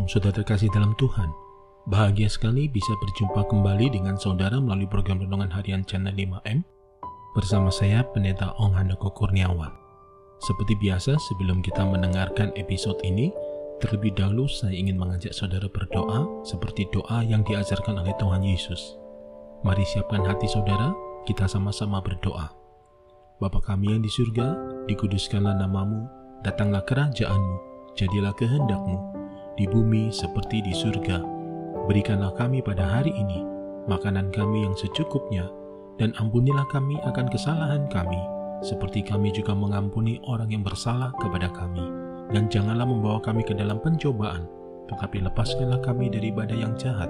Shalom saudara terkasih dalam Tuhan. Bahagia sekali bisa berjumpa kembali dengan saudara melalui program Renungan Harian Channel 5M bersama saya Pendeta Ong Handoko Kurniawan. Seperti biasa, sebelum kita mendengarkan episode ini, terlebih dahulu saya ingin mengajak saudara berdoa seperti doa yang diajarkan oleh Tuhan Yesus. Mari siapkan hati saudara, kita sama-sama berdoa. Bapa kami yang di surga, dikuduskanlah namamu, datanglah kerajaan-Mu, jadilah kehendak-Mu di bumi seperti di surga. Berikanlah kami pada hari ini makanan kami yang secukupnya, dan ampunilah kami akan kesalahan kami, seperti kami juga mengampuni orang yang bersalah kepada kami. Dan janganlah membawa kami ke dalam pencobaan, tetapi lepaskanlah kami daripada yang jahat.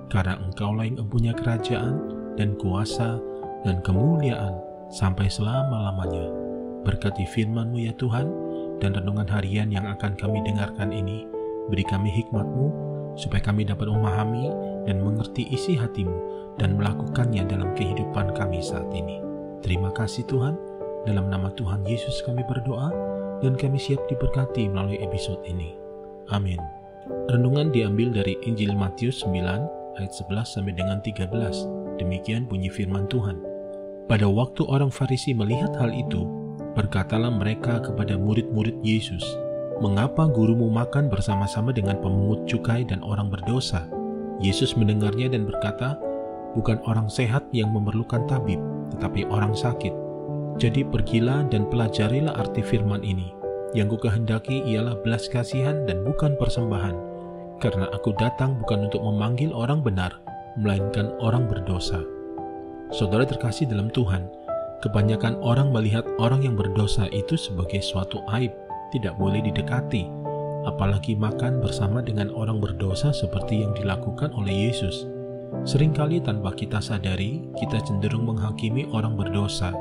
Karena Engkaulah yang mempunyai kerajaan, dan kuasa, dan kemuliaan, sampai selama-lamanya. Berkati firman-Mu ya Tuhan, dan renungan harian yang akan kami dengarkan ini, beri kami hikmat-Mu, supaya kami dapat memahami dan mengerti isi hati-Mu, dan melakukannya dalam kehidupan kami saat ini. Terima kasih Tuhan, dalam nama Tuhan Yesus kami berdoa, dan kami siap diberkati melalui episode ini. Amin. Renungan diambil dari Injil Matius 9, ayat 11 sampai dengan 13. Demikian bunyi firman Tuhan. Pada waktu orang Farisi melihat hal itu, berkatalah mereka kepada murid-murid Yesus, "Mengapa gurumu makan bersama-sama dengan pemungut cukai dan orang berdosa?" Yesus mendengarnya dan berkata, "Bukan orang sehat yang memerlukan tabib, tetapi orang sakit. Jadi pergilah dan pelajarilah arti firman ini. Yang kukehendaki ialah belas kasihan dan bukan persembahan, karena aku datang bukan untuk memanggil orang benar, melainkan orang berdosa." Saudara terkasih dalam Tuhan, kebanyakan orang melihat orang yang berdosa itu sebagai suatu aib, tidak boleh didekati, apalagi makan bersama dengan orang berdosa seperti yang dilakukan oleh Yesus. Seringkali tanpa kita sadari, kita cenderung menghakimi orang berdosa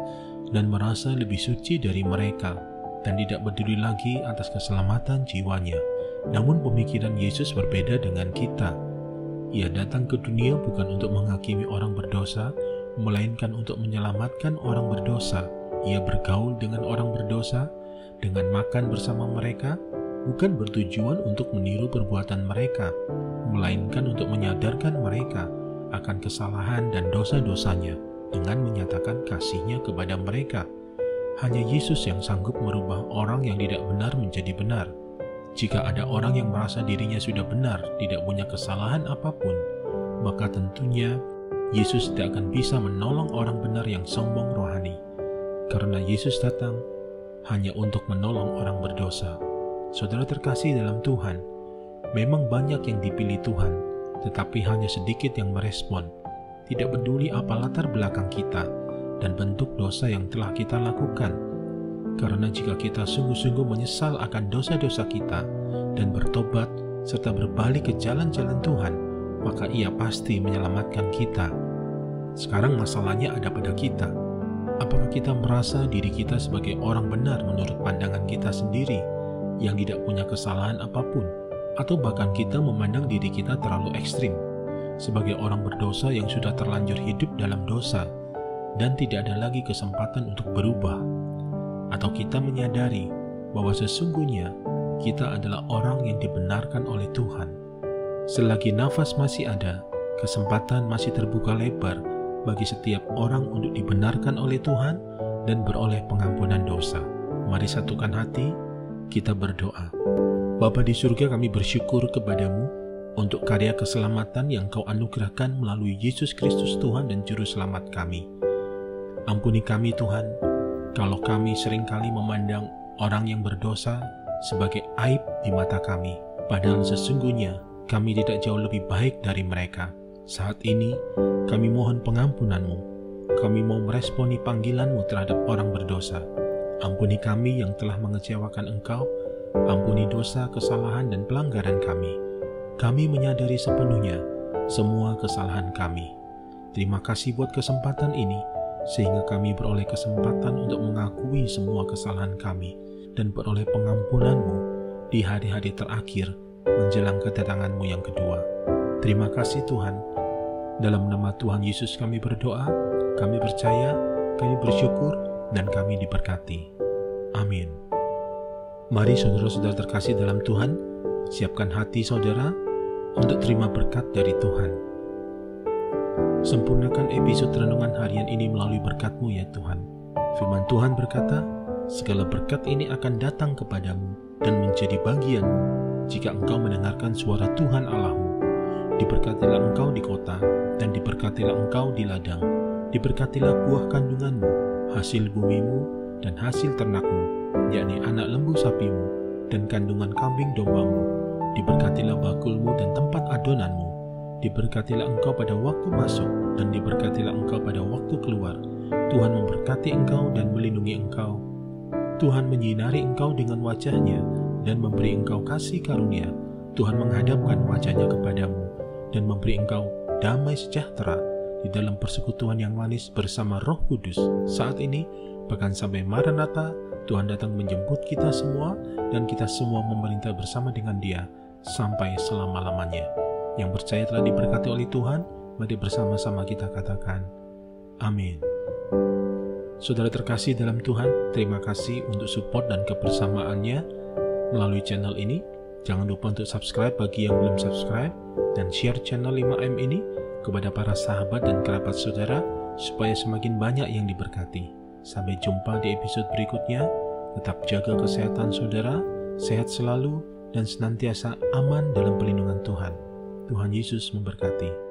dan merasa lebih suci dari mereka, dan tidak peduli lagi atas keselamatan jiwanya. Namun pemikiran Yesus berbeda dengan kita. Ia datang ke dunia bukan untuk menghakimi orang berdosa, melainkan untuk menyelamatkan orang berdosa. Ia bergaul dengan orang berdosa, dengan makan bersama mereka, bukan bertujuan untuk meniru perbuatan mereka, melainkan untuk menyadarkan mereka akan kesalahan dan dosa-dosanya dengan menyatakan kasih-Nya kepada mereka. Hanya Yesus yang sanggup merubah orang yang tidak benar menjadi benar. Jika ada orang yang merasa dirinya sudah benar, tidak punya kesalahan apapun, maka tentunya Yesus tidak akan bisa menolong orang benar yang sombong rohani. Karena Yesus datang hanya untuk menolong orang berdosa. Saudara terkasih dalam Tuhan, memang banyak yang dipilih Tuhan, tetapi hanya sedikit yang merespon. Tidak peduli apa latar belakang kita dan bentuk dosa yang telah kita lakukan. Karena jika kita sungguh-sungguh menyesal akan dosa-dosa kita dan bertobat serta berbalik ke jalan-jalan Tuhan, maka Ia pasti menyelamatkan kita. Sekarang masalahnya ada pada kita. Apakah kita merasa diri kita sebagai orang benar menurut pandangan kita sendiri yang tidak punya kesalahan apapun, atau bahkan kita memandang diri kita terlalu ekstrim sebagai orang berdosa yang sudah terlanjur hidup dalam dosa dan tidak ada lagi kesempatan untuk berubah? Atau kita menyadari bahwa sesungguhnya kita adalah orang yang dibenarkan oleh Tuhan? Selagi nafas masih ada, kesempatan masih terbuka lebar bagi setiap orang untuk dibenarkan oleh Tuhan dan beroleh pengampunan dosa. Mari satukan hati, kita berdoa. Bapa di surga, kami bersyukur kepadamu untuk karya keselamatan yang Kau anugerahkan melalui Yesus Kristus Tuhan dan Juru Selamat kami. Ampuni kami Tuhan, kalau kami seringkali memandang orang yang berdosa sebagai aib di mata kami, padahal sesungguhnya kami tidak jauh lebih baik dari mereka. Saat ini, kami mohon pengampunan-Mu. Kami mau meresponi panggilan-Mu terhadap orang berdosa. Ampuni kami yang telah mengecewakan Engkau. Ampuni dosa, kesalahan, dan pelanggaran kami. Kami menyadari sepenuhnya semua kesalahan kami. Terima kasih buat kesempatan ini, sehingga kami beroleh kesempatan untuk mengakui semua kesalahan kami dan beroleh pengampunan-Mu di hari-hari terakhir menjelang kedatangan-Mu yang kedua. Terima kasih Tuhan. Dalam nama Tuhan Yesus kami berdoa, kami percaya, kami bersyukur, dan kami diberkati. Amin. Mari saudara-saudara terkasih dalam Tuhan, Siapkan hati saudara untuk terima berkat dari Tuhan. Sempurnakan episode renungan harian ini melalui berkat-Mu ya Tuhan. Firman Tuhan berkata, segala berkat ini akan datang kepadamu dan menjadi bagianmu jika engkau mendengarkan suara Tuhan Allahmu. Diberkatilah engkau di kota, dan diberkatilah engkau di ladang. Diberkatilah buah kandunganmu, hasil bumimu, dan hasil ternakmu, yakni anak lembu sapimu, dan kandungan kambing dombamu. Diberkatilah bakulmu dan tempat adonanmu. Diberkatilah engkau pada waktu masuk, dan diberkatilah engkau pada waktu keluar. Tuhan memberkati engkau dan melindungi engkau. Tuhan menyinari engkau dengan wajah-Nya dan memberi engkau kasih karunia. Tuhan menghadapkan wajah-Nya kepadamu dan memberi engkau damai sejahtera di dalam persekutuan yang manis bersama Roh Kudus. Saat ini, bahkan sampai Maranatha, Tuhan datang menjemput kita semua dan kita semua memerintah bersama dengan Dia sampai selama-lamanya. Yang percaya telah diberkati oleh Tuhan, mari bersama-sama kita katakan, amin. Saudara terkasih dalam Tuhan, terima kasih untuk support dan kebersamaannya melalui channel ini. Jangan lupa untuk subscribe bagi yang belum subscribe, dan share channel 5M ini kepada para sahabat dan kerabat saudara, supaya semakin banyak yang diberkati. Sampai jumpa di episode berikutnya. Tetap jaga kesehatan saudara, sehat selalu, dan senantiasa aman dalam perlindungan Tuhan. Tuhan Yesus memberkati.